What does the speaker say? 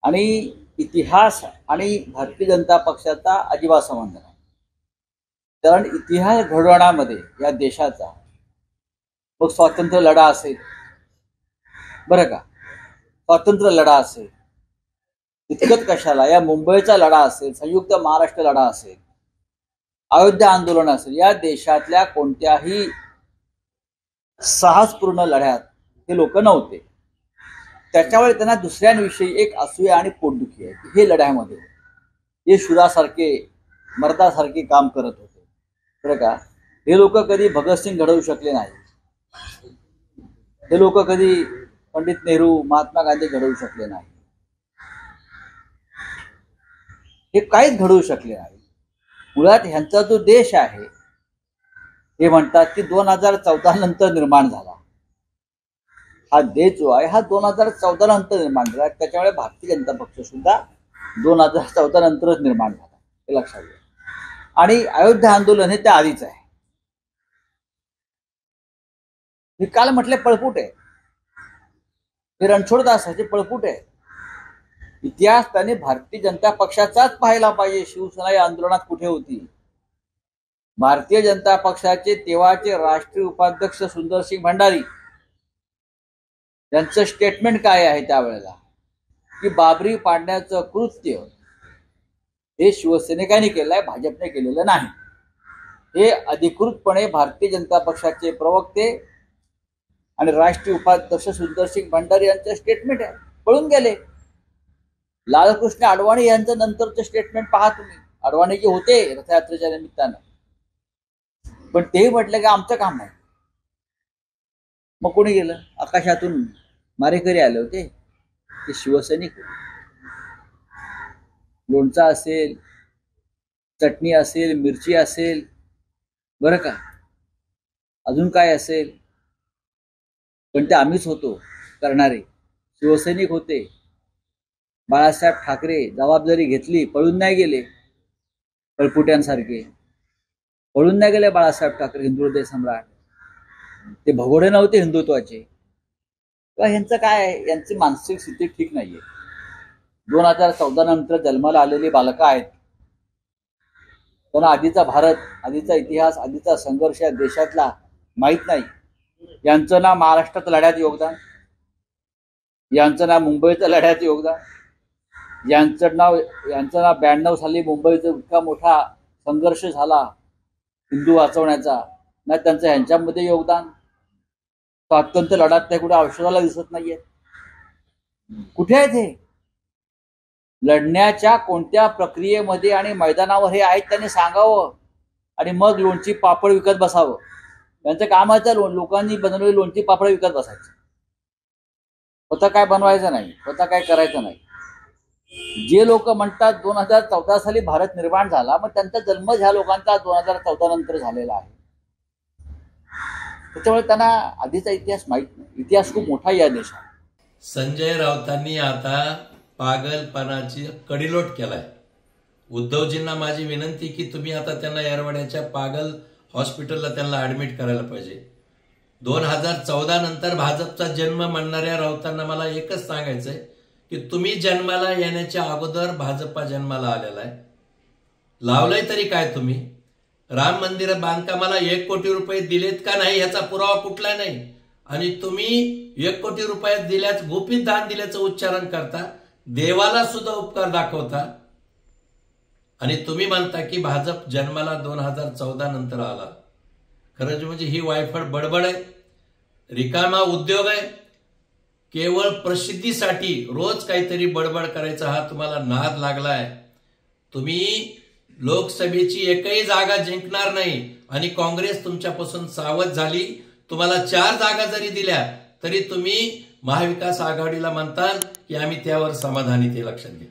आणि इतिहास आणि भारतीय जनता पक्षाचा अजिबात संबंध नाही. कारण इतिहास घडवण्यामध्ये या देशाचा मग स्वातंत्र्य लढा असेल, बरं का, स्वातंत्र्य लढा असेल, इतकंच कशाला, या मुंबईचा लढा असेल, संयुक्त महाराष्ट्र लढा असेल, अयोध्या आंदोलन असेल, या देशातल्या कोणत्याही साहसपूर्ण लढ्यात हे लोक नव्हते. त्याच्यामुळे त्यांना दुसऱ्यांविषयी एक असूया आणि पोटदुखी आहे. हे लढ्यामध्ये हे शूरासारखे मर्दासारखे काम करत होते, बरं का. हे लोक कधी भगतसिंग घडवू शकले नाही. हे लोक कधी पंडित नेहरू, महात्मा गांधी घडवू शकले नाही. हे काहीच घडवू शकले नाही. मुळात ह्यांचा जो देश आहे हे म्हणतात की 2014 नंतर निर्माण झाला. हा देश जो आहे हा 2014 नंतर निर्माण झाला. त्याच्यामुळे भारतीय जनता पक्ष सुद्धा 2014 नंतरच निर्माण झाला, हे लक्षात घ्या. आणि अयोध्या आंदोलन हे त्या आधीच आहे. हे काल म्हटले पळपुट आहे, हे रणछोडदास आहे, पळपुट आहे. इतिहास त्याने भारतीय जनता पक्षाचाच पाहायला पाहिजे. शिवसेना या आंदोलनात कुठे होती? भारतीय जनता पक्षाचे तेव्हाचे राष्ट्रीय उपाध्यक्ष सुंदरसिंग भंडारी यांचं स्टेटमेंट काय आहे त्यावेळेला, की बाबरी पाडण्याचं कृत्य हे शिवसेनेकांनी केलं आहे, भाजपने केलेलं नाही. हे अधिकृतपणे भारतीय जनता पक्षाचे प्रवक्ते आणि राष्ट्रीय उपाध्यक्ष सुंदरसिंग भंडारी यांचं स्टेटमेंट आहे. पळून गेले. लालकृष्ण अडवाणी यांचं नंतरचं स्टेटमेंट पहा तुम्ही. अडवाणी जे होते रथयात्रेच्या निमित्तानं, पण ते म्हटलं की आमचं काम नाही. मग कोणी गेलं? आकाशातून मारेकरी आले होते, ते शिवसैनिक. लोणचा असेल, चटणी असेल, मिरची असेल, बरं का, अजून काय असेल, पण ते आम्हीच होतो करणारे. शिवसैनिक होते. बाळासाहेब ठाकरे जबाबदारी घेतली, पळून नाही गेले. पळपुट्यांसारखे पळून नाही गेले बाळासाहेब ठाकरे, हिंदू हृदय सम्राट. ते भगोडे नव्हते हिंदुत्वाचे. ह्यांचं काय आहे, यांची मानसिक स्थिती ठीक नाहीये. 2014 नंतर जन्माला आलेली बालकं आहेत. त्यांना आधीचा भारत, आधीचा इतिहास, आधीचा संघर्ष या देशातला माहीत नाही. यांचं ना महाराष्ट्रात लढ्यात योगदान, यांचं ना मुंबईच्या लढ्यात योगदान, यांचं ना 92 साली मुंबईचा इतका मोठा संघर्ष झाला हिंदू वाचवण्याचा, ना त्यांचं ह्यांच्यामध्ये योगदान. स्वातंत्र्य लढ्यात ते कुठे औषधाला दिसत नाहीये. कुठे आहेत हे? लढण्याच्या कोणत्या प्रक्रियेमध्ये आणि मैदानावर हे आहेत त्यांनी सांगावं, आणि मग लोणची पापड विकत बसावं. त्यांचं कामाचं लोकांनी बनवलेली लोणची पापड विकत बसायचं. स्वतः काय बनवायचं नाही, स्वतः काय करायचं नाही. जे लोक म्हणतात 2014 साली भारत निर्माण झाला, मग त्यांचा जन्म ह्या लोकांचा 2014 नंतर झालेला आहे. त्याच्यामुळे त्यांना आधीचा इतिहास माहित नाही. इतिहास खूप मोठा या देशात. संजय राऊतांनी आता पागलपणाची कडिलोट केलाय. उद्धवजींना माझी विनंती की तुम्ही आता त्यांना येरवड्याच्या पागल हॉस्पिटलला त्यांना ऍडमिट करायला पाहिजे. 2014 नंतर भाजपचा जन्म म्हणणाऱ्या राऊतांना मला एकच सांगायचंय की तुम्ही जन्माला येण्याच्या अगोदर भाजपा जन्माला आलेला आहे. लावलंय तरी काय तुम्ही? राम मंदिर बांधकामाला 1 कोटी रुपये दिलेत का नाही याचा पुरावा कुठला नाही. आणि तुम्ही 1 कोटी रुपये दिल्याच, गुपित दान दिल्याचं उच्चारण करता, देवाला सुद्धा उपकार दाखवता. आणि तुम्ही म्हणता की भाजप जन्माला 2014 नंतर आला. खरंच म्हणजे ही वायफळ बडबड आहे, रिकामा उद्योग आहे. केवळ प्रसिद्धीसाठी रोज काहीतरी बडबड करायचा हा तुम्हाला नाद लागलाय. तुम्ही लोकसभेची एकही जागा जिंकणार नाही आणि काँग्रेस तुमच्यापासून सावध झाली. तुम्हाला 4 जागा जरी दिल्या तरी तुम्ही महाविकास आघाडीला म्हणताल की आम्ही त्यावर समाधानी, ते लक्षात घ्या.